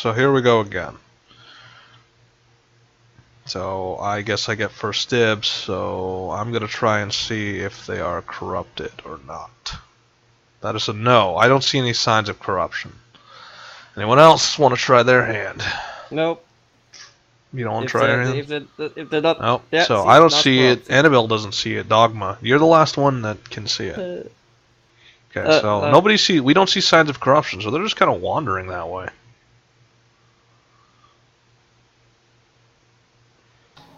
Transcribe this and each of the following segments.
So here we go again. So I guess I get first dibs, so I'm going to try and see if they are corrupted or not. That is a no. I don't see any signs of corruption. Anyone else want to try their hand? Nope. You don't want to try your hand? If they're not... Nope. Yeah, so see, I don't not see corrupt. it. Annabelle doesn't see it. Dogma. You're the last one that can see it. Okay, so nobody see. We don't see signs of corruption, so they're just kind of wandering that way.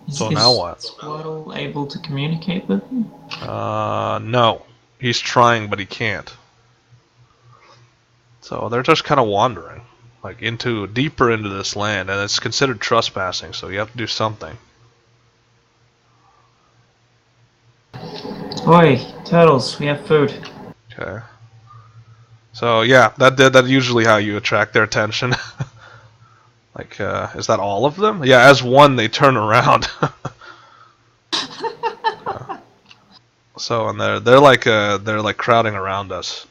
So now what? Is Squirtle able to communicate with them? No. He's trying, but he can't. So they're just kind of wandering, like deeper into this land, and it's considered trespassing. So you have to do something. Oi, turtles, we have food. Okay. So yeah, that's usually how you attract their attention. Like, is that all of them? Yeah, as one, they turn around. So, and they're like crowding around us.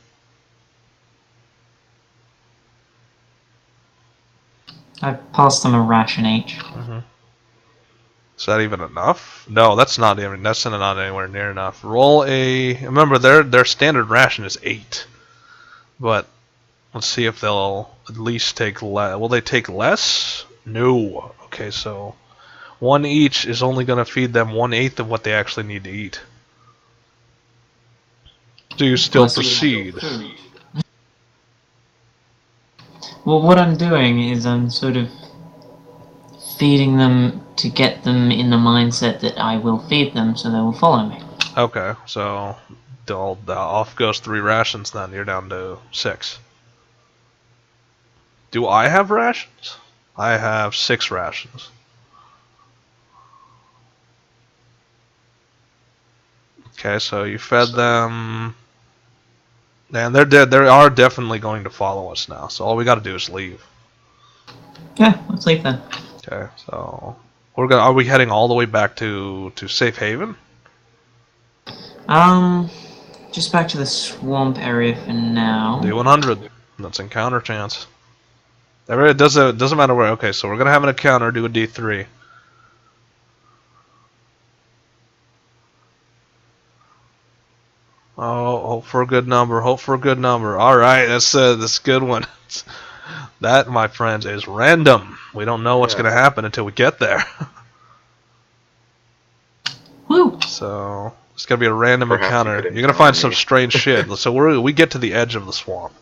I've passed them a ration each. Is that even enough? No, that's not even. That's not anywhere near enough. Roll a. Remember, their standard ration is 8, but let's see if they'll at least take less. Will they take less? No. Okay, so 1 each is only going to feed them 1/8 of what they actually need to eat. Do you still proceed? Well, what I'm doing is I'm sort of feeding them to get them in the mindset that I will feed them, so they will follow me. Okay, so off goes 3 rations then. You're down to 6. Do I have rations? I have 6 rations. Okay, so you fed them. And they're dead. They are definitely going to follow us now. So all we got to do is leave. Yeah, let's leave then. Okay, so are we heading all the way back to Safe Haven? Just back to the swamp area for now. D100. That's encounter chance. It doesn't matter where. Okay, so we're gonna have an encounter. Do a D3. Oh, hope for a good number. Hope for a good number. All right, that's a good one. That, my friends, is random. We don't know what's gonna happen until we get there. Woo! So it's gonna be a random encounter. You're gonna find some strange shit. So we get to the edge of the swamp.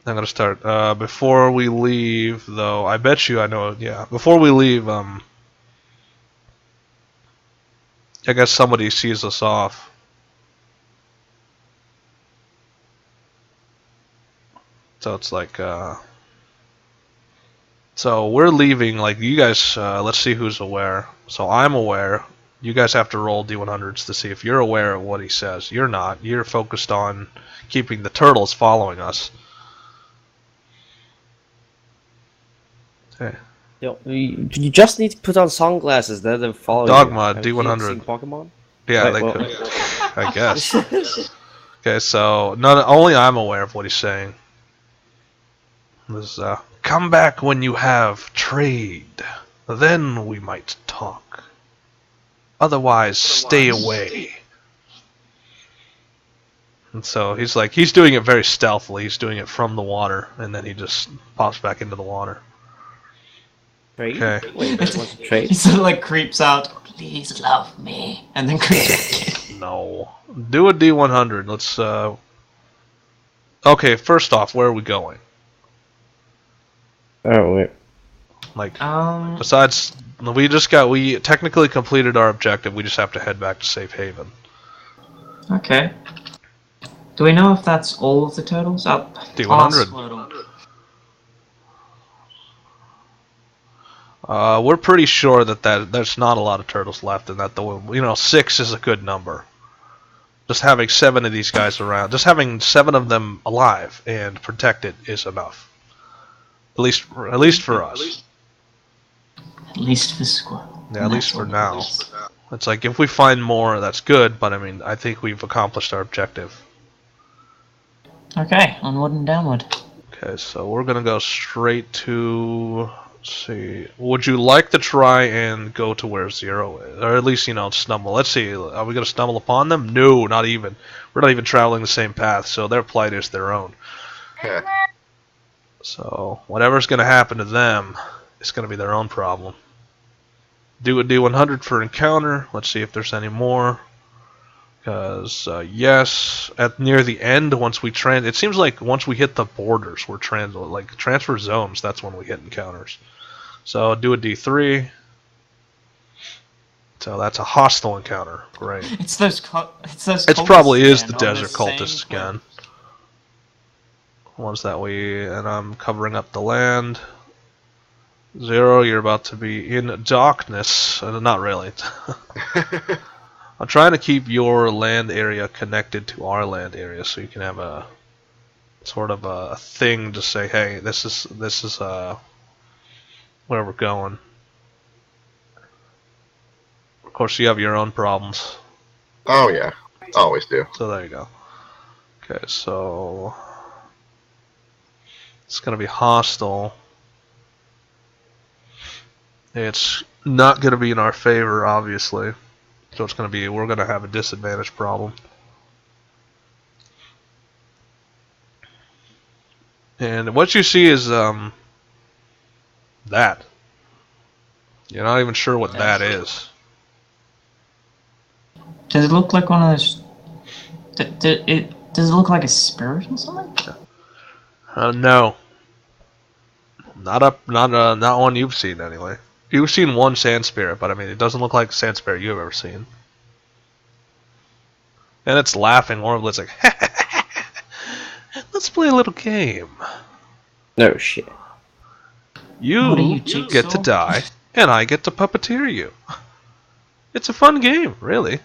I'm gonna start. Before we leave, though, I bet you I know. Yeah, before we leave, I guess somebody sees us off. So it's like, so we're leaving. Like you guys, let's see who's aware. So I'm aware. You guys have to roll D100s to see if you're aware of what he says. You're not. You're focused on keeping the turtles following us. Okay. Yo, you just need to put on sunglasses, then they'll follow Dogma, you. D100. Pokemon? Yeah, they could. I guess. Okay, so not only I'm aware of what he's saying. This come back when you have trade. Then we might talk. Otherwise, stay away. And so he's doing it very stealthily. He's doing it from the water, and then he just pops back into the water. Trade? Okay. Wait, what's trade? He sort of like creeps out. Please love me, and then creeps back in. No. Do a D100. Let's. Okay, first off, where are we going? Oh wait. Like, Um, besides, we technically completed our objective. We just have to head back to Safe Haven. okay. Do we know if that's all of the turtles? Up. D100. We're pretty sure that there's not a lot of turtles left, and that 6 is a good number. Just having 7 of these guys around, just having 7 of them alive and protected is enough. At least for us. At least for Squirrel. Yeah, at least for now. It's like if we find more, that's good. But I mean, I think we've accomplished our objective. Okay, onward and downward. Okay, so we're gonna go straight to. Let's see. Would you like to try and go to where 0 is, or at least stumble? Let's see. Are we gonna stumble upon them? No, not even. We're not even traveling the same path, so their plight is their own. Yeah. So whatever's gonna happen to them, it's gonna be their own problem. Do a D100 for encounter. Let's see if there's any more. Because yes, at near the end, once we it seems like once we hit the borders, we're like transfer zones. That's when we hit encounters. So do a D3. So that's a hostile encounter. Great. It's those. It probably is the on desert the same cultists planet. again. Ones that and I'm covering up the land. 0, you're about to be in darkness. Not really. I'm trying to keep your land area connected to our land area, so you can have a sort of a thing to say, hey, this is where we're going. Of course, you have your own problems. Oh yeah, always do. So there you go. Okay, so it's gonna be hostile. It's not gonna be in our favor, obviously. So it's going to be, we're going to have a disadvantage problem. And what you see is that. You're not even sure what that is. Does it look like one of those? Does it look like a spirit or something? No. Not one you've seen anyway. You've seen one sand spirit, but I mean, it doesn't look like a sand spirit you've ever seen. And it's laughing horribly. It's like, let's play a little game. No shit. You get to die, and I get to puppeteer you. It's a fun game, really.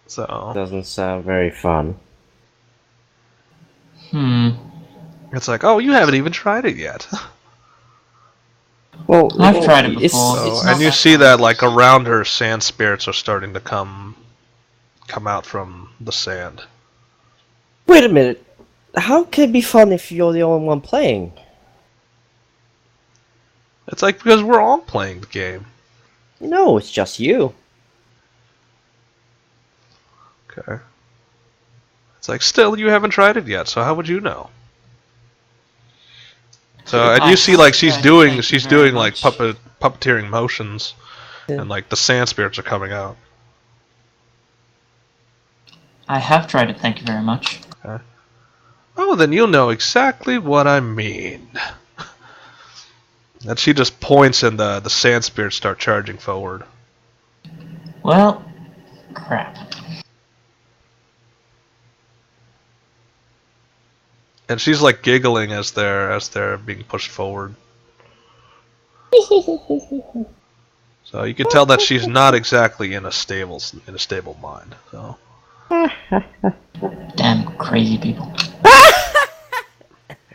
So Doesn't sound very fun. it's like, oh, you haven't even tried it yet. Well, I've tried it before. So, and you see that like around her, sand spirits are starting to come out from the sand. Wait a minute. How can it be fun if you're the only one playing? It's like because we're all playing the game. No, it's just you. Okay. It's like still you haven't tried it yet, so how would you know? So and you see like she's doing like puppeteering motions, and like the sand spirits are coming out. I have tried it, thank you very much. Okay. Oh, then you'll know exactly what I mean. And she just points, and the sand spirits start charging forward. Well, crap. And she's like giggling as they're being pushed forward. So you can tell that she's not exactly in a stable mind. So. Damn crazy people.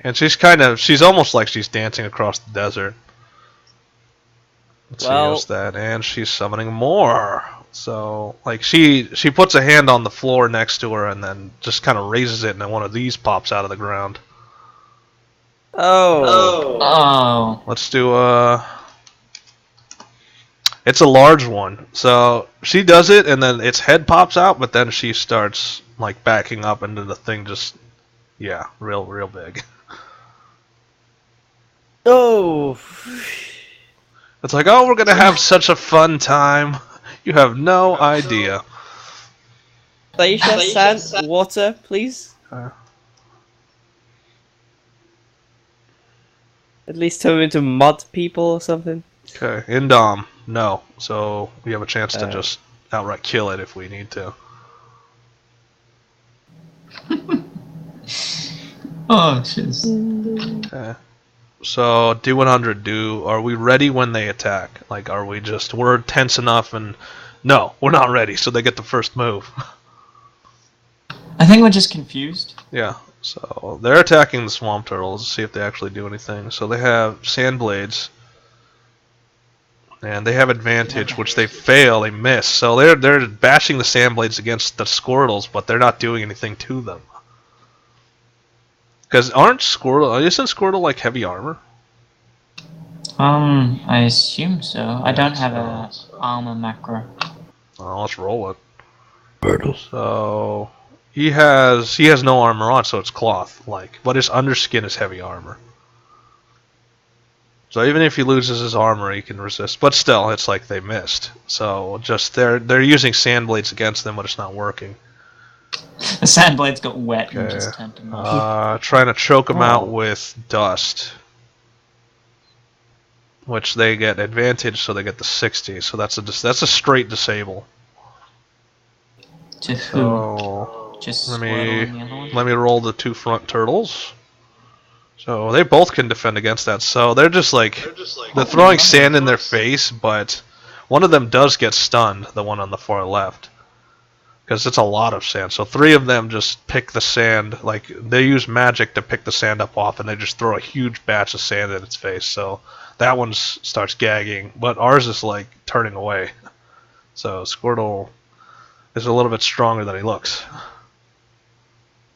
And she's almost like she's dancing across the desert. Let's see what's that, and she's summoning more. So like she puts a hand on the floor next to her and then just kind of raises it, and then one of these pops out of the ground. Oh. Let's do it's a large one. So she does it, and then its head pops out, but then she starts like backing up into the thing. Just real big. Oh. It's like, oh, we're gonna have such a fun time. You have no idea. Stacia, sand, water, please. At least turn into mud people or something. Okay, Indom, no. So we have a chance to just outright kill it if we need to. Oh, jeez. Okay. So D100, are we ready when they attack? Like, are we we're tense enough and... No, we're not ready, so they get the first move. I think we're just confused. Yeah, so they're attacking the swamp turtles to see if they actually do anything. So they have sand blades. And they have advantage, which they fail, they miss. So they're bashing the sand blades against the squirtles, but they're not doing anything to them. Because aren't Squirtle? Isn't Squirtle like heavy armor? I assume so. I don't have a so- armor macro. Well, let's roll it. So he has no armor on, so it's cloth like, but his underskin is heavy armor. So even if he loses his armor, he can resist. But still, it's like they missed. So just they're using sand blades against them, but it's not working. The sand blades got wet and Okay. just turned to mush. Trying to choke them out with dust, which they get advantage, so they get the 60. So that's a straight disable. To who? So Just let Squirtle and the other one? me roll the 2 front turtles. So they both can defend against that. So they're just like they're throwing sand in their face, but one of them does get stunned, the one on the far left. Because it's a lot of sand. So 3 of them just pick the sand, like they use magic to pick the sand up off, and they just throw a huge batch of sand in its face. So that one starts gagging, but ours is like turning away. So Squirtle is a little bit stronger than he looks.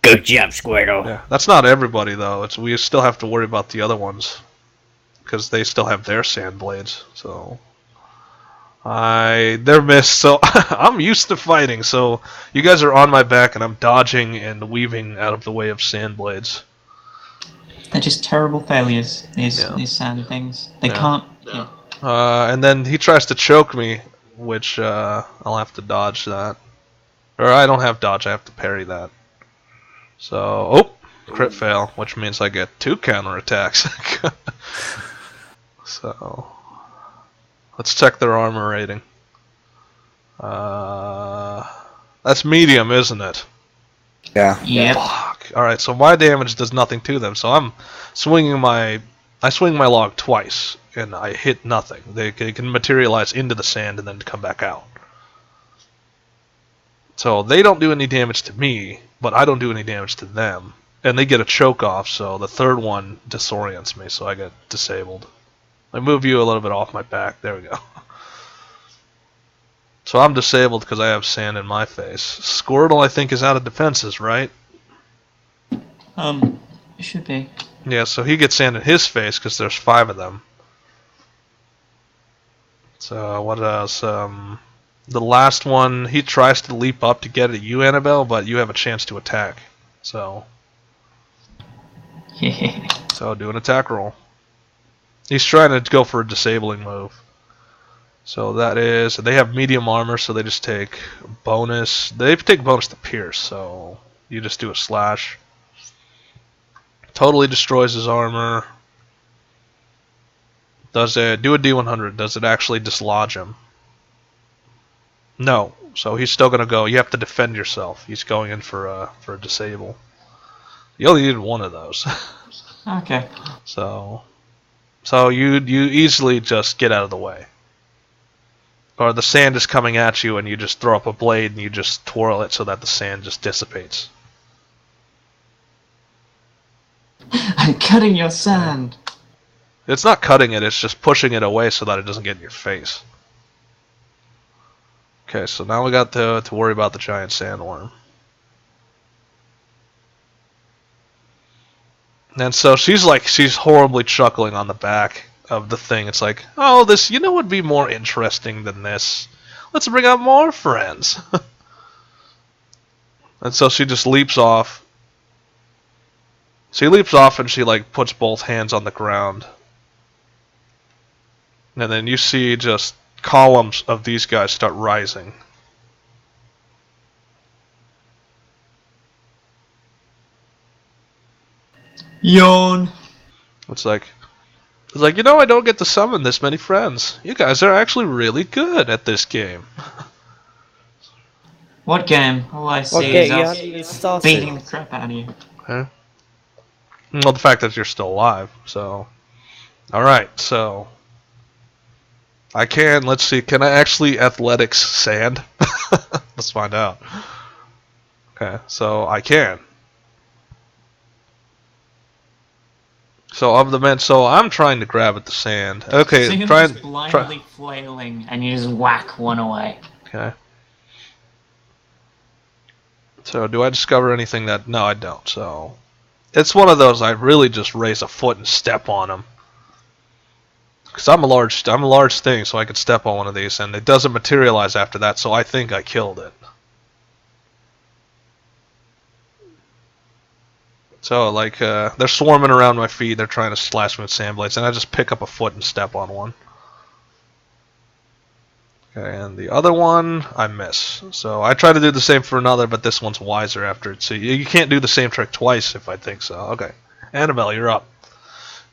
Good job, Squirtle. Yeah, that's not everybody though. We still have to worry about the other ones because they still have their sand blades. So they're missed. So I'm used to fighting. So you guys are on my back, and I'm dodging and weaving out of the way of sand blades. They're just terrible failures. These sand things. They can't. Yeah. And then he tries to choke me, which I'll have to dodge that. Or I don't have dodge. I have to parry that. So, crit fail, which means I get 2 counterattacks. So, let's check their armor rating. That's medium, isn't it? Yeah. Yep. Fuck. Alright, so my damage does nothing to them. So I swing my log twice, and I hit nothing. They can materialize into the sand and then come back out. So they don't do any damage to me, but I don't do any damage to them. And they get a choke off, so the third one disorients me, so I get disabled. I move you a little bit off my back. There we go. So I'm disabled because I have sand in my face. Squirtle, I think, is out of defenses, right? It should be. Yeah, so he gets sand in his face because there's 5 of them. So what else? The last one, he tries to leap up to get at you, Annabelle, but you have a chance to attack. So do an attack roll. He's trying to go for a disabling move. So that is, they have medium armor, so they just take bonus. They take bonus to pierce, so you just do a slash. Totally destroys his armor. Does it do a D100? Does it actually dislodge him? No. So he's still gonna go. You have to defend yourself. He's going in for a disable. You only needed 1 of those. Okay. So you easily just get out of the way. Or the sand is coming at you, and you just throw up a blade and you just twirl it so that the sand just dissipates. I'm cutting your sand. It's not cutting it, it's just pushing it away so that it doesn't get in your face. Okay, so now we got to worry about the giant sandworm. And so she's horribly chuckling on the back of the thing. It's like, oh, this, would be more interesting than this. Let's bring out more friends. And so she just leaps off. She leaps off and she puts both hands on the ground. And then you see just columns of these guys start rising. Yawn. It's like, I don't get to summon this many friends. You guys are actually really good at this game. What game? All I see Okay, is you us haven't even started. beating the crap out of you. Okay. Well, the fact that you're still alive, so... Alright, so... let's see, can I actually athletics sand? Let's find out. Okay, so I can. So of the men, so I'm trying to grab at the sand. Okay, So you're just blindly flailing and you just whack one away. Okay. So do I discover anything that... No, I don't, so... it's one of those I really just raise a foot and step on them. Because I'm a large thing, so I could step on one of these, and it doesn't materialize after that, so I think I killed it. So, like, they're swarming around my feet, they're trying to slash me with sand blades, and I just pick up a foot and step on one. Okay, and the other one, I miss. So I try to do the same for another, but this one's wiser after it. So you can't do the same trick twice, if I think so. Okay. Annabelle, you're up.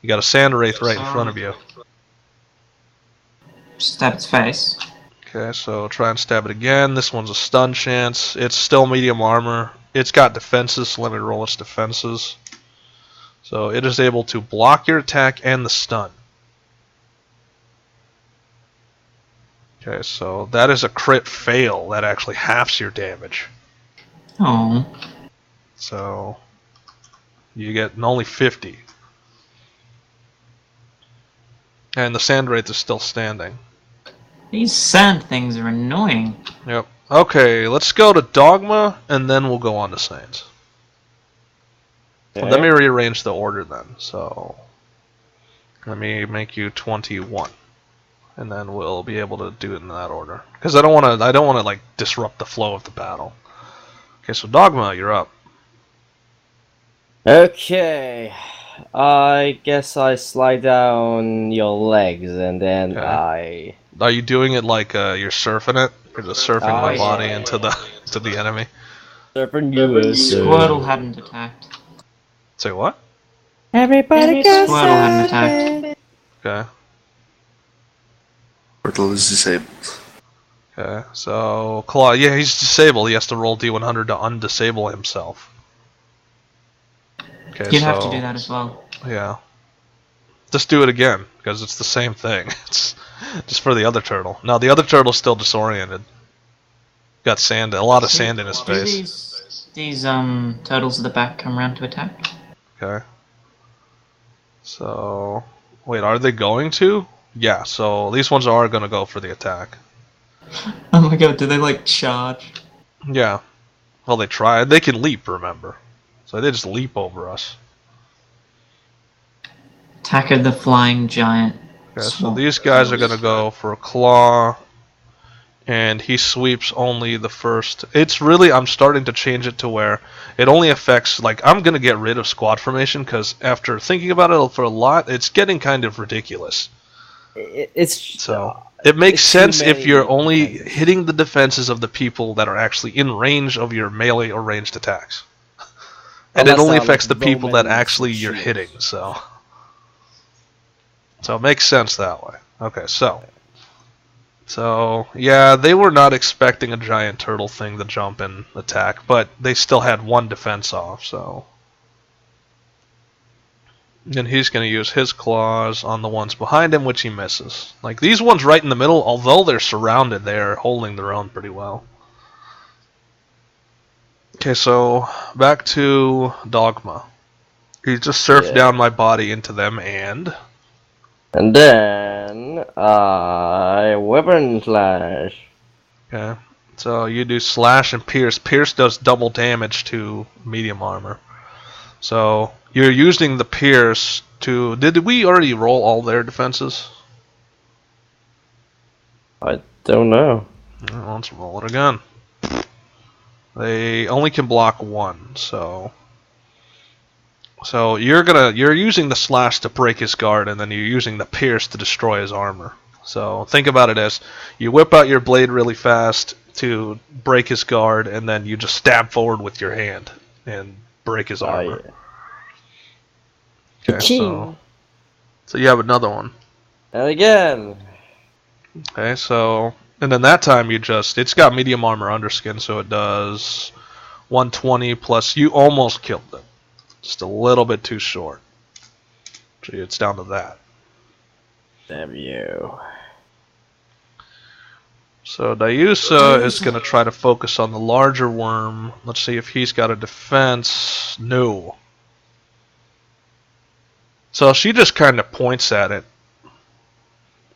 You got a sand wraith right in front of you. Stab its face. Okay, so try and stab it again. This one's a stun chance. It's still medium armor. It's got defenses, so let me roll its defenses. So it is able to block your attack and the stun. Okay, so that is a crit fail. That actually halves your damage. Oh. So you get only 50. And the sand wraith is still standing. These sand things are annoying. Yep. Okay, let's go to Dogma, and then we'll go on to Saints. Okay. Let me rearrange the order then. So let me make you 21. And then we'll be able to do it in that order. Because I don't want to like disrupt the flow of the battle. Okay, so Dogma, you're up. Okay. I guess I slide down your legs and then Okay. Are you doing it like you're surfing it? You're just surfing my yeah. body into the enemy. Serpent US. Squirtle hadn't attacked. Say what? Everybody go Squirtle hadn't attacked. Okay. Portal is disabled. Okay. So Claw, yeah, he's disabled. He has to roll D100 to undisable himself. Okay. You'd have to do that as well. Yeah. Just do it again because it's the same thing. It's just for the other turtle. No, the other turtle's still disoriented. Got sand, a lot of sand in his Do face. these turtles at the back come around to attack? Okay. So, wait, are they going to? Yeah, so these ones are going to go for the attack. Oh my god, do they like charge? Yeah. Well, they try. They can leap, remember. So they just leap over us. Attack of the flying giant. Okay, so these guys are going to go for a claw. And he sweeps only the first. It's really, I'm starting to change it to where it only affects, like, I'm going to get rid of squad formation because after thinking about it for a lot, it's getting kind of ridiculous. So it makes sense if you're only hitting the defenses of the people that are actually in range of your melee or ranged attacks. And it only affects the people that actually you're hitting, so it makes sense that way. Okay, so yeah, they were not expecting a giant turtle thing to jump and attack, but they still had one defense off, so. And he's going to use his claws on the ones behind him, which he misses. Like, these ones right in the middle, although they're surrounded, they're holding their own pretty well. Okay, so back to Dogma. He just surfed down my body into them, and then I weapon slash. Okay, so you do slash and pierce. Pierce does double damage to medium armor. So you're using the pierce to. Did we already roll all their defenses? I don't know. Well, let's roll it again. They only can block one, so you're using the slash to break his guard, and then you're using the pierce to destroy his armor. So think about it as you whip out your blade really fast to break his guard, and then you just stab forward with your hand and break his armor. Yeah. Okay, so you have another one. And again. Okay, so and then that time it's got medium armor underskin, so it does 120 plus. You almost killed it. Just a little bit too short. So it's down to that. Damn you. So Diusa is going to try to focus on the larger worm. Let's see if he's got a defense. No. So she just kind of points at it.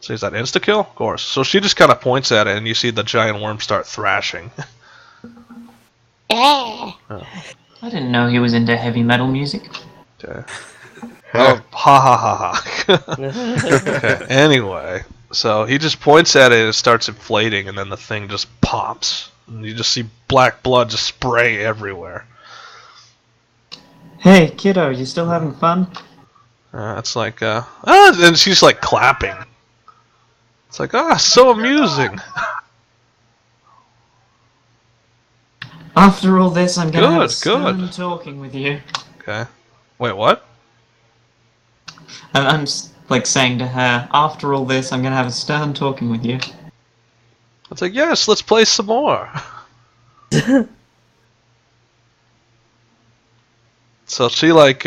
So is that insta-kill? Of course. So she just kind of points at it, and you see the giant worm start thrashing. I didn't know he was into heavy metal music. Okay. Oh, ha ha ha ha. Okay. Anyway, so he just points at it and it starts inflating, and then the thing just pops. And you just see black blood just spray everywhere. Hey, kiddo, you still having fun? It's like, and she's like clapping. It's like, so amusing. After all this, I'm gonna have a Good, stern good. talking with you. Okay. Wait, what? I'm like saying to her, after all this, I'm gonna have a stern talking with you. It's like, yes, let's play some more. So she like,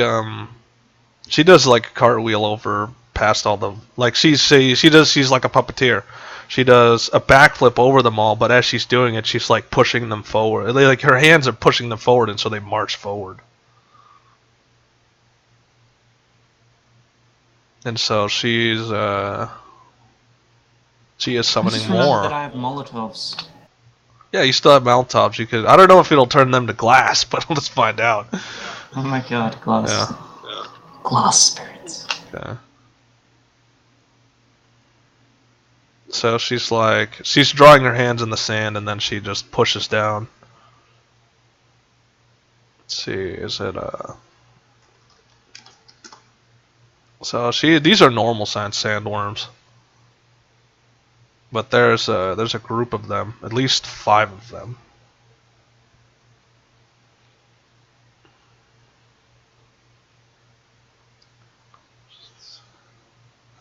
she does like a cartwheel over past all the, like she's like a puppeteer. She does a backflip over them all, but as she's doing it, she's like pushing them forward. Like her hands are pushing them forward, and so they march forward. And so she is I summoning just remembered more. that I have Molotovs. Yeah, you still have Molotovs. You could. I don't know if it'll turn them to glass, but let's find out. Oh my god, glass. Yeah. Glass spirits. Okay. So she's drawing her hands in the sand, and then she just pushes down. Let's see, is it So these are normal sized sandworms, but there's a group of them, at least 5 of them.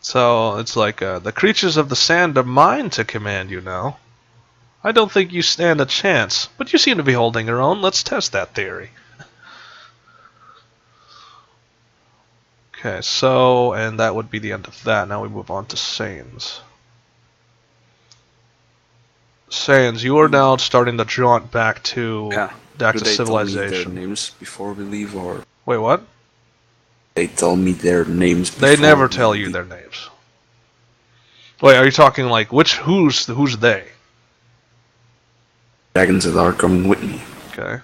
So it's like, the creatures of the sand are mine to command you now. I don't think you stand a chance, but you seem to be holding your own. Let's test that theory. Okay, so, and that would be the end of that. Now we move on to Saiyans. Saiyans, you are now starting to jaunt back to Yeah. back Do to they tell me their civilization. names before we leave, or Wait, what? they tell me their names? They before never we tell you leave? their names. Wait, are you talking like who's they? Dragons that are coming with me. Okay,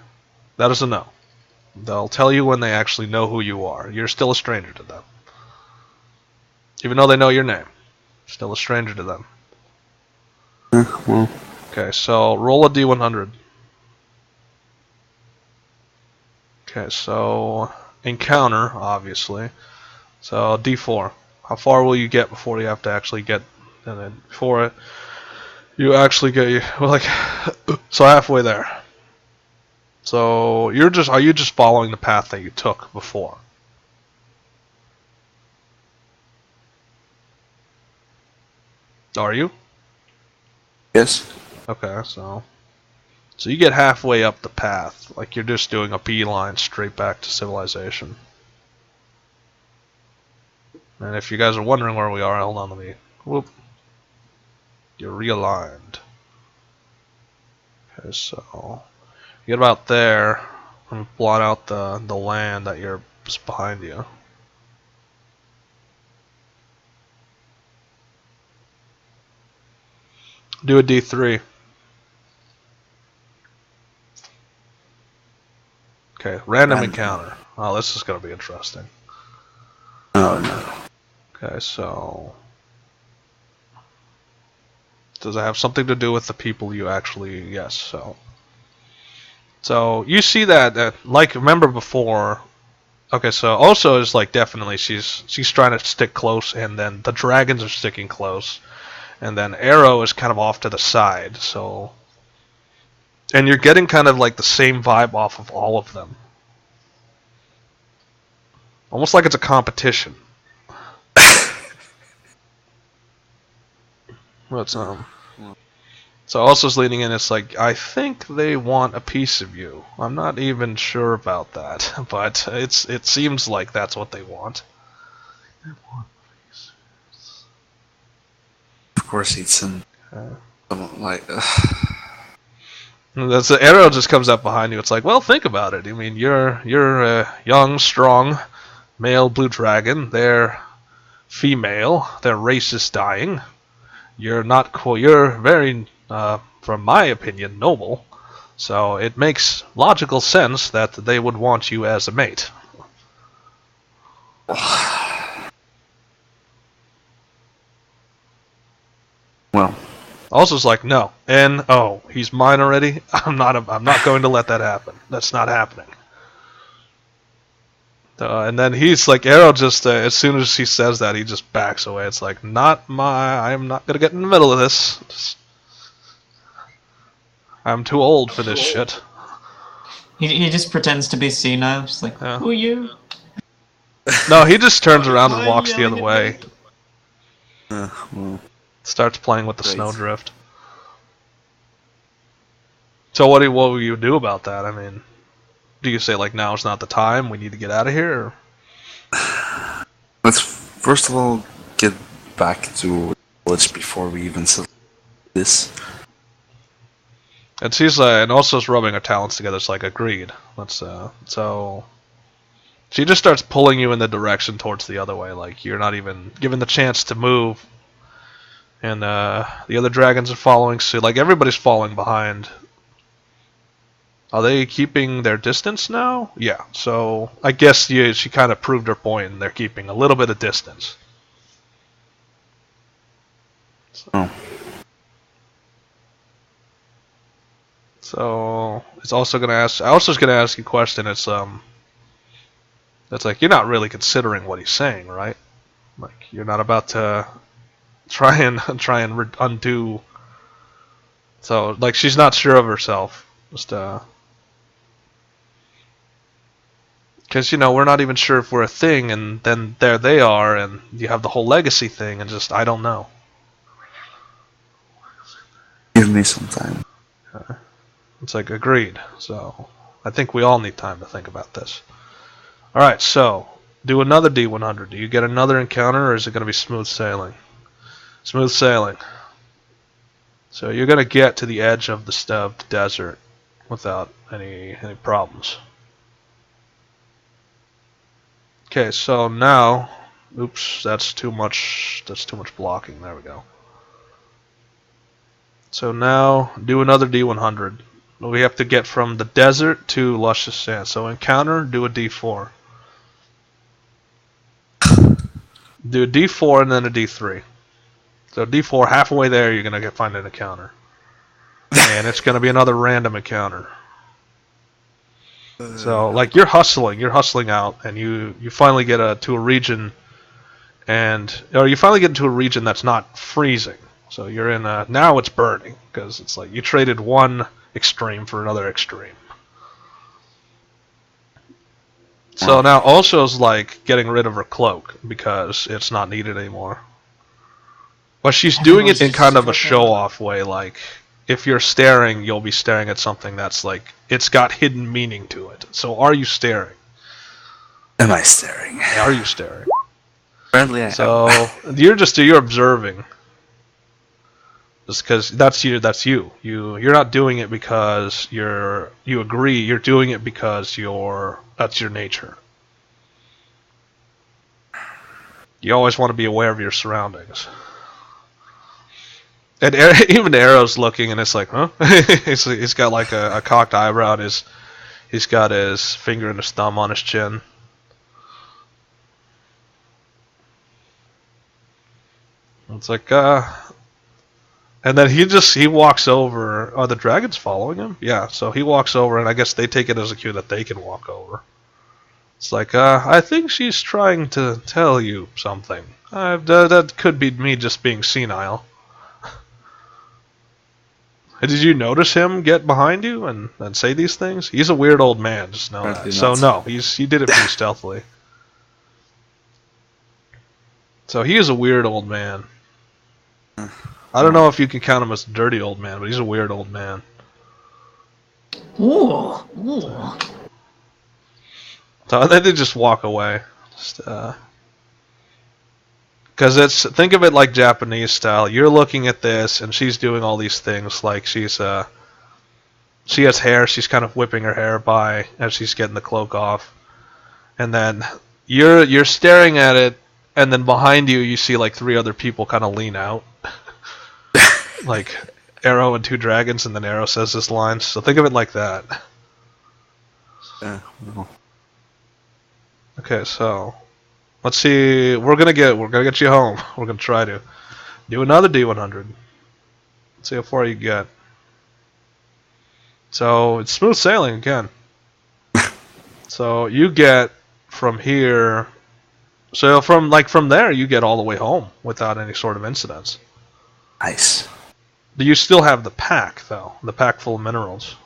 that is a no. They'll tell you when they actually know who you are. You're still a stranger to them, even though they know your name. Still a stranger to them. Well, Okay, so roll a d100. Okay, so encounter, obviously. So d4. How far will you get before you have to actually get, and then before it, you actually get like so halfway there. So are you just following the path that you took before? Are you? yes. Okay, so you get halfway up the path, like you're just doing a beeline straight back to civilization. And if you guys are wondering where we are, hold on, let me. Whoop. You're realigned. Okay, so you get about there, and blot out the land that you're just behind you. Do a D3. Okay, random encounter. Oh, this is going to be interesting. Oh no. Okay, so does it have something to do with the people you actually? Yes. So you see that like remember before. Okay, so also is like definitely she's trying to stick close, and then the dragons are sticking close, and then Arrow is kind of off to the side. So, and you're getting kind of like the same vibe off of all of them, almost like it's a competition. What's So Also's leaning in, it's like, I think they want a piece of you. I'm not even sure about that, but it seems like that's what they want. Of course, it's some like. That's the arrow just comes up behind you. It's like, well, think about it. I mean, you're a young, strong, male blue dragon. They're female. Their race is dying. You're not cool. You're very, from my opinion, noble. So it makes logical sense that they would want you as a mate. Well, Also's like, no. N-O. He's mine already? I'm not going to let that happen. That's not happening. And then he's like, Arrow just, as soon as he says that, he just backs away. It's like, I'm not going to get in the middle of this. I'm too old for this shit. He just pretends to be senile, just like, Yeah. who are you? No, he just turns around Why and are you walks the yelling other at way. me? well, Starts playing with the Right. snowdrift. So what will you do about that? I mean, do you say, like, now's not the time, we need to get out of here? Or? let's first of all get back to village before we even select this. And she's and Also's rubbing her talents together. It's like, agreed. Let's so she just starts pulling you in the direction towards the other way. Like you're not even given the chance to move. And the other dragons are following suit. Like everybody's falling behind. Are they keeping their distance now? Yeah. So I guess she kind of proved her point, and they're keeping a little bit of distance. Oh. So it's also gonna ask. Also's gonna ask you a question. It's like you're not really considering what he's saying, right? Like you're not about to try and undo. So like she's not sure of herself. Just because we're not even sure if we're a thing, and then there they are, and you have the whole legacy thing, and just I don't know. Give me some time. It's like agreed. So I think we all need time to think about this. All right, so do another D100. Do you get another encounter, or is it going to be smooth sailing? Smooth sailing. So you're going to get to the edge of the desert without any problems. Okay, so now, oops, that's too much blocking. There we go. So now do another D100. We have to get from the desert to luscious sand. So encounter, do a D4. Do a D4 and then a D3. So D4, halfway there, you're going to find an encounter. And it's going to be another random encounter. So, like, you're hustling out, and you finally get to a region, or you finally get into a region that's not freezing. So you're in now it's burning, because it's like you traded one extreme for another extreme. So now Also's like getting rid of her cloak, because it's not needed anymore. But she's doing it in kind of a show-off way, like, if you're staring, you'll be staring at something that's like, it's got hidden meaning to it. So are you staring? Am I staring? Are you staring? Apparently I am. So you're observing. Just because that's you. You're not doing it because you agree. You're doing it because that's your nature. You always want to be aware of your surroundings. And even Arrow's looking, and it's like, huh? He's got like a cocked eyebrow. He's got his finger and his thumb on his chin. It's like, and then he walks over. Are the dragons following him? Yeah, so he walks over, and I guess they take it as a cue that they can walk over. It's like, I think she's trying to tell you something. That could be me just being senile. Did you notice him get behind you and say these things? He's a weird old man, just know that. So no, he did it pretty stealthily. So he is a weird old man. I don't know if you can count him as a dirty old man, but he's a weird old man. Ooh. So then they just walk away. Because think of it like Japanese style. You're looking at this, and she's doing all these things. Like she has hair. She's kind of whipping her hair by as she's getting the cloak off, and then you're staring at it, and then behind you, you see like 3 other people kind of lean out, like Arrow and 2 dragons, and then Arrow says this line. So think of it like that. Well. Okay, so Let's see. We're gonna get you home. We're gonna try to do another D100. Let's see how far you get. So it's smooth sailing again. So you get from here. So from there, you get all the way home without any sort of incidents. Nice. Do you still have the pack though? The pack full of minerals.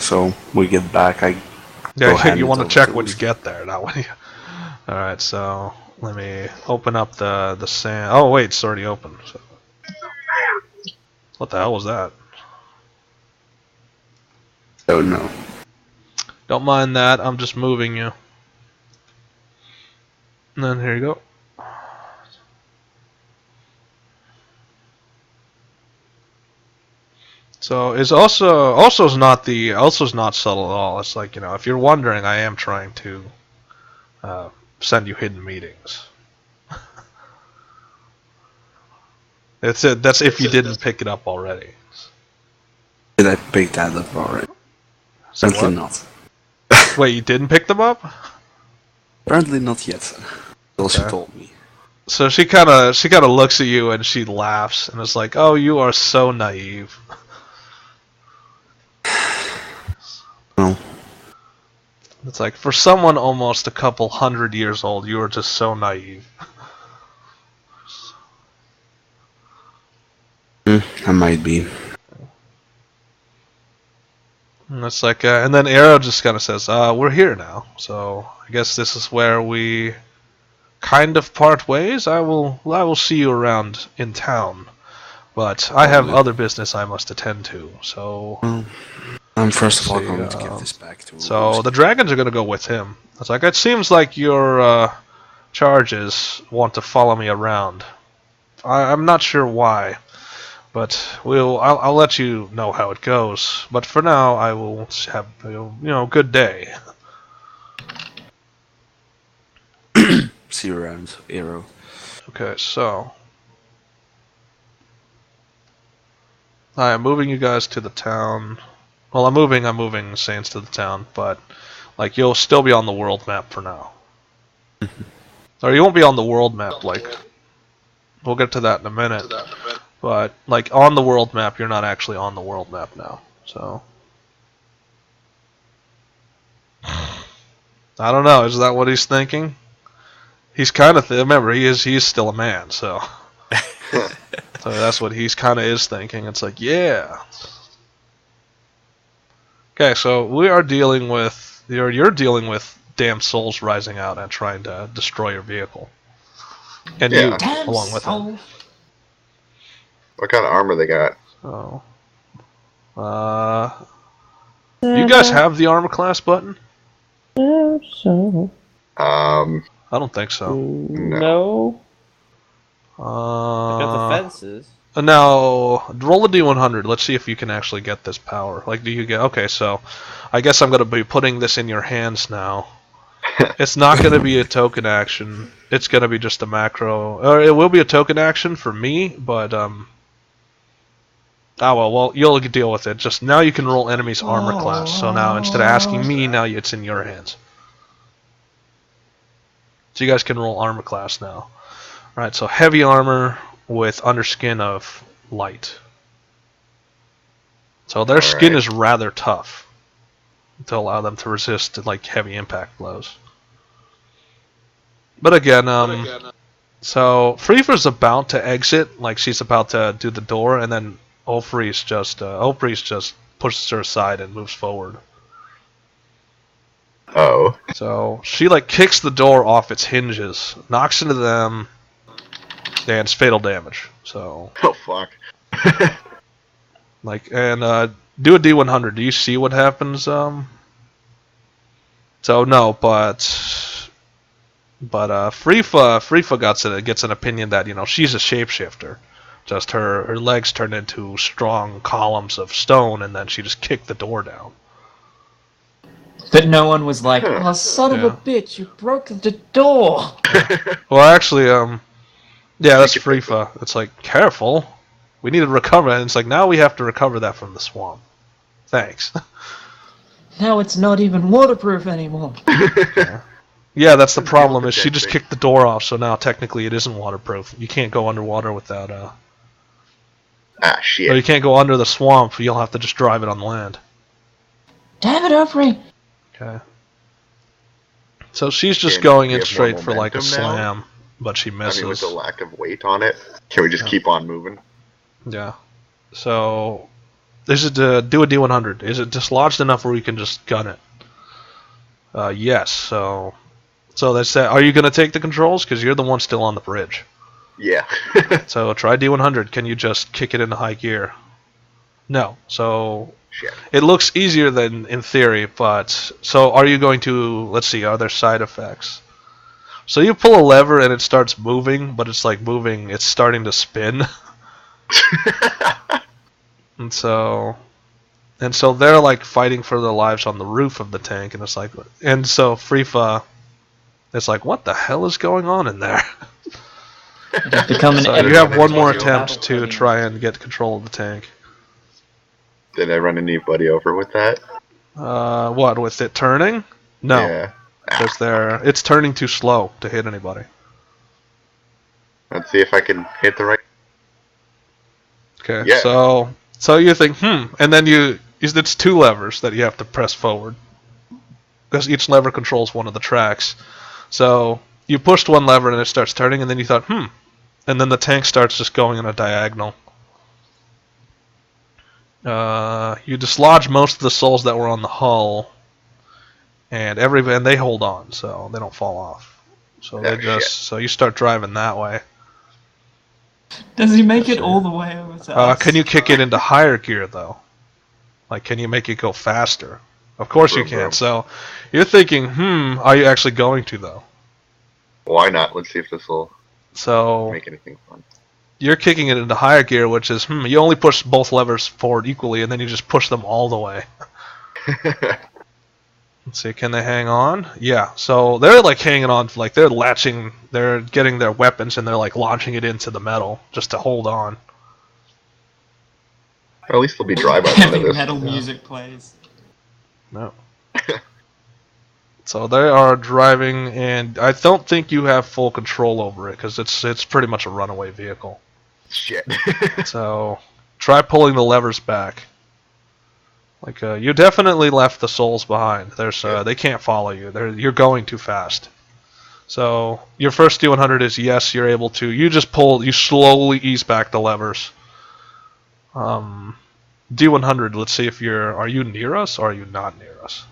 So we get back. I go Yeah, hand you it want to over check to when you Lucy. get there, not when you. All right, so let me open up the sand. Oh wait, it's already open. So. What the hell was that? Oh no. Don't mind that. I'm just moving you. And then here you go. So it's also's not subtle at all. It's like, if you're wondering, I am trying to send you hidden meetings. That's it. That's if you didn't pick it up already. Did I pick that up already? So Apparently what? not. Wait, you didn't pick them up? Apparently not yet. Well, she Okay. told me. So she kind of looks at you and she laughs and it's like, "Oh, you are so naive." Well, It's like, for someone almost a couple hundred years old, you are just so naive. I might be. And it's like, and then Arrow just kind of says, "We're here now, so I guess this is where we kind of part ways. I will see you around in town, but I have other business I must attend to. So, Well, I'm first of all See, going to give this back to so Lucy. the dragons are gonna go with him. It's like, it seems like your charges want to follow me around. I'm not sure why." But I'll let you know how it goes. But for now, I will have good day. See you around, Arrow. Okay, so I am moving you guys to the town. Well, I'm moving Saints to the town, but like you'll still be on the world map for now. Or you won't be on the world map. Like we'll get to that in a minute. But like on the world map, you're not actually on the world map now. So I don't know. Is that what he's thinking? He's kind of remember he's still a man, so so that's what he's kind of is thinking. It's like, yeah. Okay, so we are dealing with you're dealing with damn souls rising out and trying to destroy your vehicle, and Yeah. you Damn along with them. soul. What kind of armor they got? So, do you guys have the armor class button? So I don't think so. no. I got the fences. Now, roll a D100. Let's see if you can actually get this power. Like, do you get... Okay, so I guess I'm going to be putting this in your hands now. It's not going to be a token action. It's going to be just a macro. Or it will be a token action for me, but... Oh, well, you'll deal with it. Just now you can roll enemy's armor class. So now, instead of asking me, now it's in your hands. So you guys can roll armor class now. Alright, so heavy armor with underskin of light. So their skin is rather tough to allow them to resist like heavy impact blows. But again, so Frifa's about to exit, like she's about to do the door, and then Ulfri's just pushes her aside and moves forward. Oh. So she like kicks the door off its hinges, knocks into them, and it's fatal damage. So Oh, fuck. like, and do a D100. Do you see what happens? So no, but Frifa gets an opinion that she's a shapeshifter. Just her legs turned into strong columns of stone, and then she just kicked the door down. But no one was like, "Oh, son of a bitch, you broke the door!" Well, actually, yeah, that's Frifa. It's like, careful, we need to recover. And it's like, now we have to recover that from the swamp. Thanks. Now it's not even waterproof anymore. Yeah, that's the problem. with Is she dead just things. kicked the door off, so now technically it isn't waterproof. You can't go underwater without Ah, or shit. you can't go under the swamp. You'll have to just drive it on land. Damn it, Opry! Okay. So she's just Can going we in have straight more for like a momentum now? slam, but she I misses. mean, with the lack of weight on it, can we just Yeah. keep on moving? Yeah. So, is it do a D100? Is it dislodged enough where we can just gun it? Yes. So they say, are you going to take the controls? Because you're the one still on the bridge. Yeah. So try D100. Can you just kick it into high gear? No. So Shit. it looks easier than in theory, but so are you going to? Let's see. Are there side effects? So you pull a lever and it starts moving, but it's like moving. It's starting to spin. And so they're like fighting for their lives on the roof of the tank, and it's like, and so Frifa, it's like, what the hell is going on in there? It has become an So I don't you know, have maybe one more it's attempt battle to pretty try much. and get control of the tank. Did I run anybody over with that? What with it turning? No, Yeah. because it's turning too slow to hit anybody. Let's see if I can hit the right. Okay, Yeah. so you think, and then it's two levers that you have to press forward, because each lever controls one of the tracks. So you pushed one lever and it starts turning, and then you thought, and then the tank starts just going in a diagonal. You dislodge most of the souls that were on the hull, and they hold on, so they don't fall off. So they Oh, shit. so you start driving that way. Does he make Yes, it sir. all the way over to us? Can you kick it into higher gear though? Like, can you make it go faster? Of course you Vroom, can. vroom. So you're thinking, are you actually going to though? Why not? Let's see if this will So make anything fun. you're kicking it into higher gear, which is, you only push both levers forward equally, and then you just push them all the way. Let's see, can they hang on? Yeah, so they're like hanging on, like they're getting their weapons and they're like launching it into the metal just to hold on. Or at least there'll be dry by the end of Heavy this. metal music plays. No. So they are driving, and I don't think you have full control over it because it's pretty much a runaway vehicle. Shit. So try pulling the levers back. Like you definitely left the souls behind. They can't follow you. You're going too fast. So your first D100 is yes, you're able to. You just pull. You slowly ease back the levers. D100. Let's see if are you near us or are you not near us?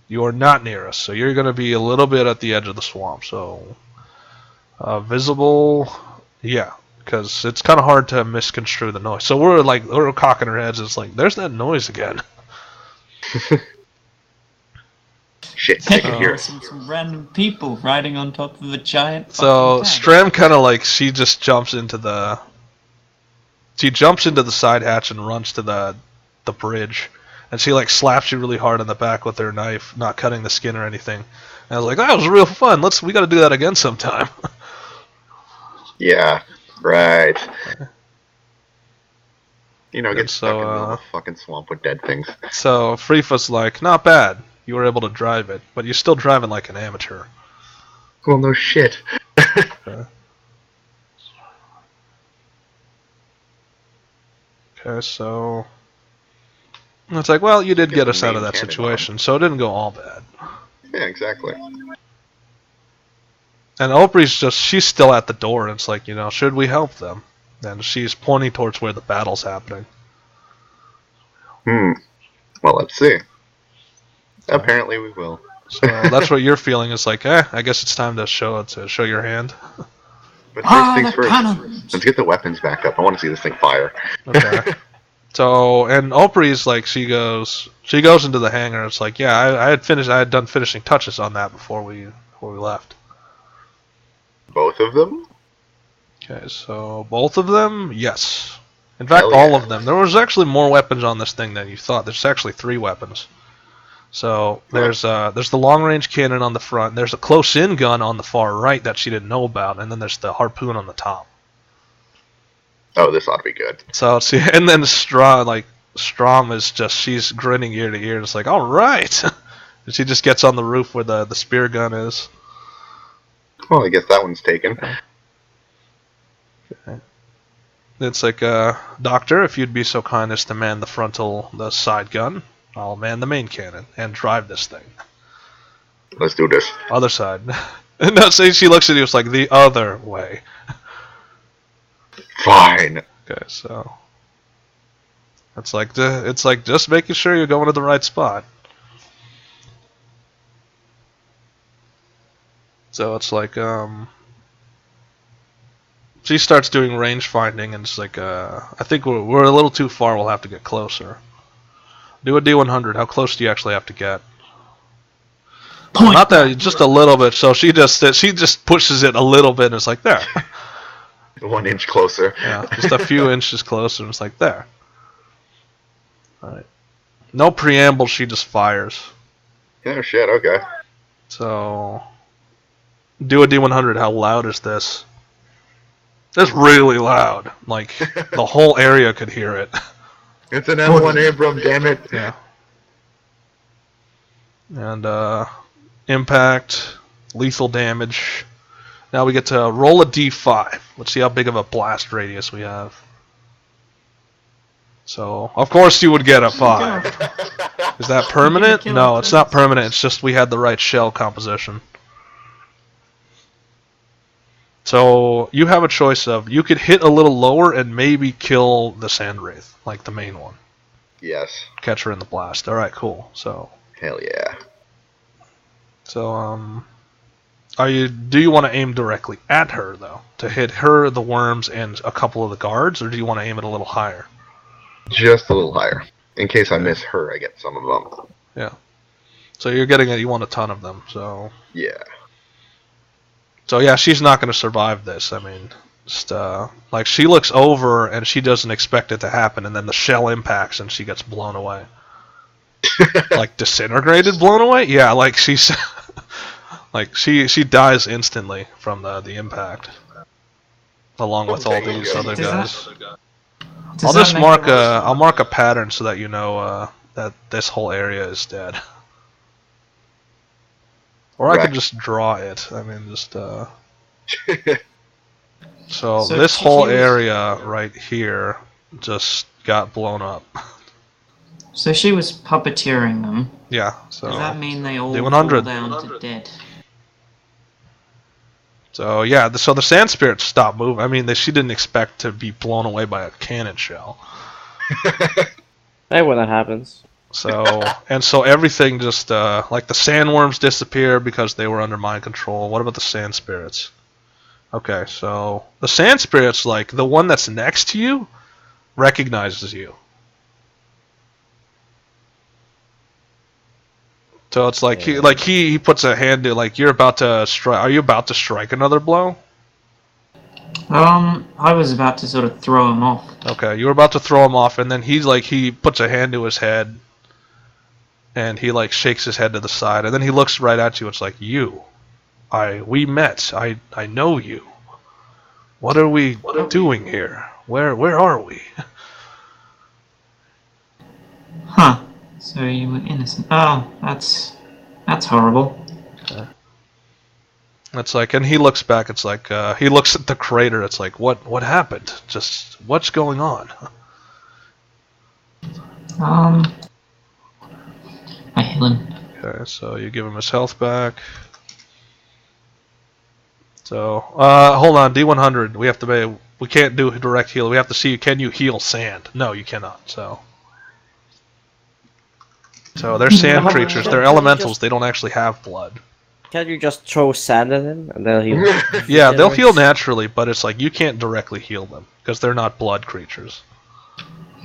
You are not near us, so you're going to be a little bit at the edge of the swamp. So visible, yeah, because it's kind of hard to misconstrue the noise. So we're cocking our heads. It's like, there's that noise again. Shit, I can hear it. Some random people riding on top of a giant So fucking tank. Strem kind of like, she jumps into the side hatch and runs to the bridge, and she like slaps you really hard on the back with her knife, not cutting the skin or anything. And I was like, that was real fun. We got to do that again sometime. Yeah, right. You know, And get stuck in the middle so, of a fucking swamp with dead things. So Frifa's like, not bad. You were able to drive it, but you're still driving like an amateur. Well, no shit. Okay, so it's like, well, you did Get get the us out main of that cannon situation, so it didn't go all bad. Yeah, exactly. And Opry's she's still at the door, and it's like, should we help them? And she's pointing towards where the battle's happening. Well, let's see. Apparently we will. So that's what you're feeling. Is like, I guess it's time to show your hand. But first things the first, cannons! let's get the weapons back up. I want to see this thing fire. Okay. So, and Opry's like, she goes into the hangar. It's like, yeah, I had done finishing touches on that before we left. Both of them? Okay, so both of them, yes. In fact, Hell all yeah. of them. There was actually more weapons on this thing than you thought. There's actually 3 weapons. So there's the long range cannon on the front. There's a close in gun on the far right that she didn't know about, and then there's the harpoon on the top. Oh, this ought to be good. So see, and then Strom is just, she's grinning ear to ear. It's like, all right. And she just gets on the roof where the spear gun is. Well, I guess that one's taken. Okay. It's like, Doctor, if you'd be so kind as to man the side gun, I'll man the main cannon and drive this thing. Let's do this. Other side. No, so she looks at you, it's like the other way. Fine. Okay, so it's like just making sure you're going to the right spot. So it's like she starts doing range finding, and it's like I think we're a little too far. We'll have to get closer. Do a D100. How close do you actually have to get? Point. Not that, just a little bit. So she just pushes it a little bit, and it's like there. 1 inch closer. Yeah, just a few inches closer, and it's like there. All right. No preamble. She just fires. Oh shit, okay. So do a D100. How loud is this? It's really loud. Like the whole area could hear it. It's an M1 Abram, damn it. Yeah. And impact, lethal damage. Now we get to roll a D5. Let's see how big of a blast radius we have. So, of course you would get a 5. Is that permanent? No, it's not permanent. It's just we had the right shell composition. So, you have a choice of, you could hit a little lower and maybe kill the Sand Wraith, like the main one. Yes. Catch her in the blast. Alright, cool. So, Hell yeah. do you want to aim directly at her, though? To hit her, the worms, and a couple of the guards, or do you want to aim it a little higher? Just a little higher. In case I miss her, I get some of them. Yeah. So you want a ton of them, so... Yeah. So yeah, she's not going to survive this. I mean, just, like, she looks over, and she doesn't expect it to happen, and then the shell impacts, and she gets blown away. Like, disintegrated, blown away? Yeah, like, she's... like, she dies instantly from the impact. Along with all these other guys. I'll just I'll mark a pattern so that you know that this whole area is dead. Or I could just draw it. I mean, just so this whole area right here just got blown up. So she was puppeteering them. Yeah. So Does that mean they all D100. fall down to dead? So yeah, so the sand spirits stopped moving. I mean, she didn't expect to be blown away by a cannon shell. Hey, when that happens. So so everything just like the sandworms disappear because they were under mind control. What about the sand spirits? Okay, so the sand spirits, like the one that's next to you, recognizes you. So it's like he puts a hand to, like, you're about to strike. Are you about to strike another blow? I was about to sort of throw him off. Okay, you were about to throw him off, and then he puts a hand to his head, and he like shakes his head to the side, and then he looks right at you. It's like, we met. I know you. What are we doing here? Where are we? Huh. So you were innocent. Oh, that's horrible. Okay. It's like, and he looks back. It's like he looks at the crater. It's like, what happened? Just what's going on? I heal him. Okay, so you give him his health back. So hold on, D100. We can't do a direct heal. We have to see, can you heal sand? No, you cannot. So they're sand creatures. They're elementals. They don't actually have blood. Can't you just throw sand at him and then he'll... Yeah, they'll heal naturally, but it's like you can't directly heal them because they're not blood creatures.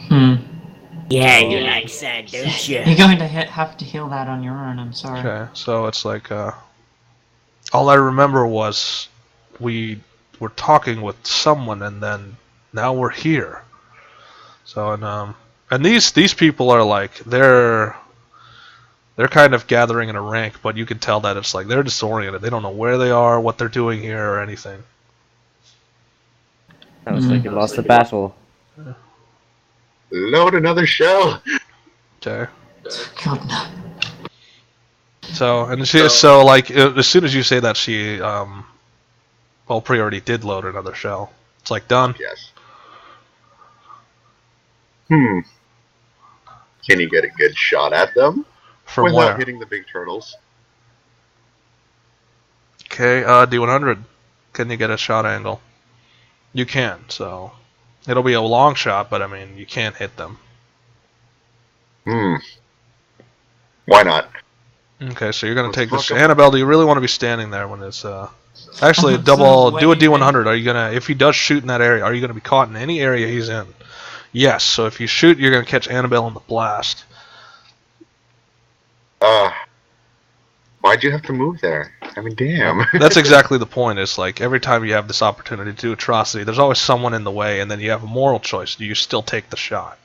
Yeah, you like sand, don't you? You're going to have to heal that on your own, I'm sorry. Okay, so it's like, all I remember was we were talking with someone, and then now we're here. So, and these people are like, they're kind of gathering in a rank, but you can tell that it's like they're disoriented. They don't know where they are, what they're doing here, or anything. Sounds like you lost the battle. Load another shell. Okay. God no. So so like as soon as you say that, she Pri already did load another shell. It's like done. Yes. Can you get a good shot at them From without where? hitting the big turtles? Okay, D100. Can you get a shot angle? You can, so it'll be a long shot, but I mean you can't hit them. Why not? Okay, so you're gonna Let's take this. fuck 'em. Annabelle, do you really want to be standing there when it's Actually, I'm double. so Do a waving. D100. Are you gonna? If he does shoot in that area, are you gonna be caught in any area he's in? Yes. So if you shoot, you're gonna catch Annabelle in the blast. Why'd you have to move there? I mean, damn. That's exactly the point. Is like every time you have this opportunity to do atrocity, there's always someone in the way, and then you have a moral choice. Do you still take the shot?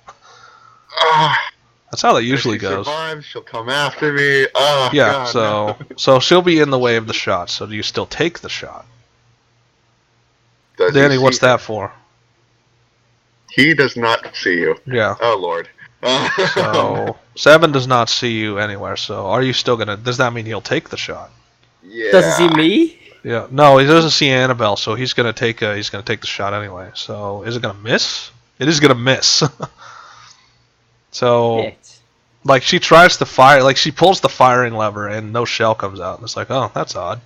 That's how that usually if she goes. survives, she'll come after me. Yeah. God, no. So she'll be in the way of the shot. So do you still take the shot? Does he Danny, what's see- that for? He does not see you. Yeah. Oh Lord. So 7 does not see you anywhere. So are you still gonna? Does that mean he'll take the shot? Yeah. Doesn't see me? Yeah. No, he doesn't see Annabelle, so he's gonna take the shot anyway. So is it gonna miss? It is gonna miss. So Shit. like she tries to fire, like she pulls the firing lever and no shell comes out. And it's like, oh, that's odd.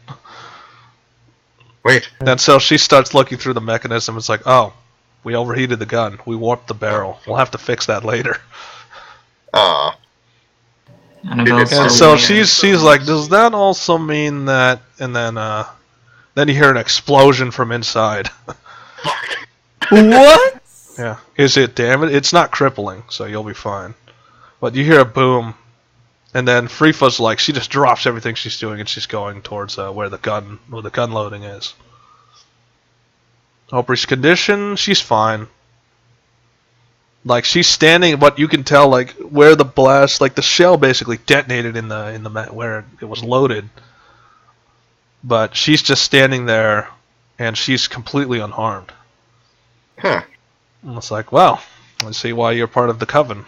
Wait. And so she starts looking through the mechanism. It's like, oh, we overheated the gun. We warped the barrel. We'll have to fix that later. Annabelle's And still so waving. she's like, does that also mean that? And then you hear an explosion from inside. What? Yeah. Is it damaged? It's not crippling, so you'll be fine. But you hear a boom, and then Frifa's like, she just drops everything she's doing and she's going towards where the gun loading is. Opri's condition, she's fine. Like she's standing, but you can tell like where the blast, like the shell basically detonated in the where it was loaded. But she's just standing there, and she's completely unharmed. Huh. And it's like, well, I see why you're part of the coven.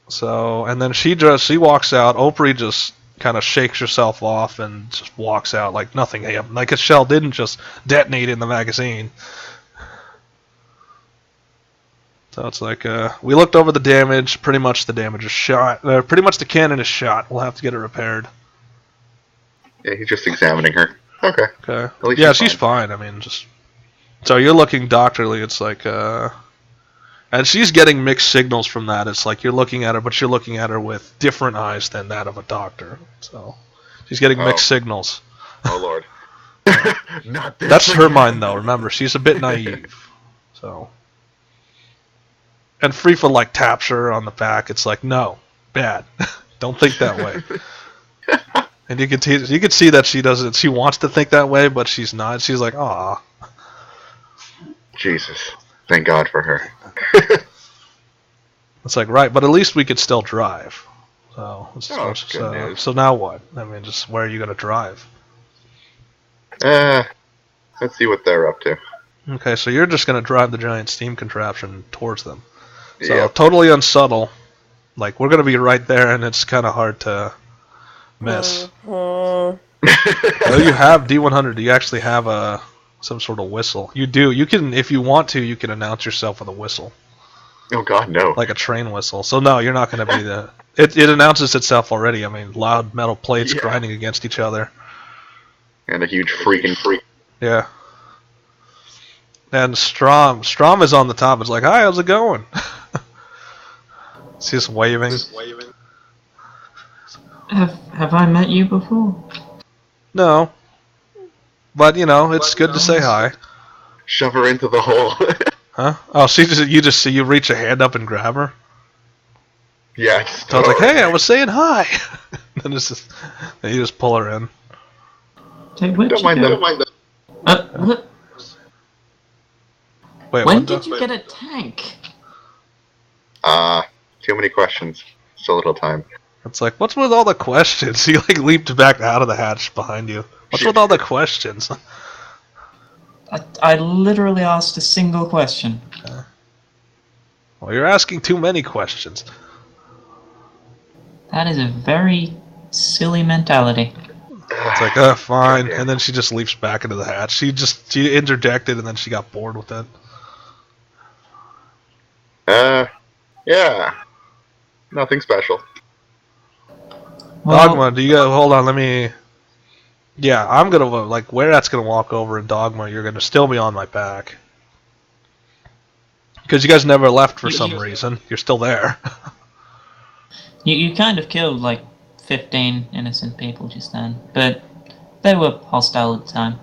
So, and then she walks out. Opry just kind of shakes herself off and just walks out like nothing happened. Like a shell didn't just detonate in the magazine. So it's like, we looked over the damage. Pretty much the damage is shot. Pretty much the cannon is shot. We'll have to get it repaired. Yeah, he's just examining her. Okay. Okay. At least Yeah, she's she's fine. I mean, just so you're looking doctorly. It's like, and she's getting mixed signals from that. It's like you're looking at her, but you're looking at her with different eyes than that of a doctor. So she's getting mixed signals. Oh Lord. Not this That's her again. mind, though. Remember, she's a bit naive. So, and Frifa like taps her on the back. It's like, no, bad. Don't think that way. And you can see that she doesn't. She wants to think that way, but she's not. She's like, ah. Jesus. Thank God for her. It's like, right, but at least we could still drive. So, good news. so now what? I mean, just where are you going to drive? Let's see what they're up to. Okay, so you're just going to drive the giant steam contraption towards them. So Yep. totally unsubtle. Like, we're going to be right there, and it's kind of hard to miss. Well, you have D100. Do you actually have some sort of whistle? You do. You can, if you want to, you can announce yourself with a whistle. Oh God, no. Like a train whistle. So no, you're not going to be the... It announces itself already. I mean, loud metal plates grinding against each other. And a huge freaking freak. Yeah. And Strom is on the top. It's like, hi, how's it going? He's just waving. Have I met you before? No. But, you know, it's good to say hi. Shove her into the hole. Huh? Oh, so you reach a hand up and grab her? Yes. So I was like, hey, I was saying hi. Then you just pull her in. So where'd Don't you mind go? that. Don't mind that. What? Wait, When what? did you get a tank? Too many questions. So little time. It's like, what's with all the questions? He like leaped back out of the hatch behind you. What's with all the questions? I literally asked a single question. Well, you're asking too many questions. That is a very silly mentality. It's like, fine, Goddamn. and then she just leaps back into the hatch. She interjected, and then she got bored with it. Yeah. Nothing special. Well, Dogma, do you hold on? Let me. Yeah, I'm gonna like Whereat's gonna walk over, and Dogma, you're gonna still be on my back because you guys never left for some reason. You're still there. you kind of killed like 15 innocent people just then, but they were hostile at the time.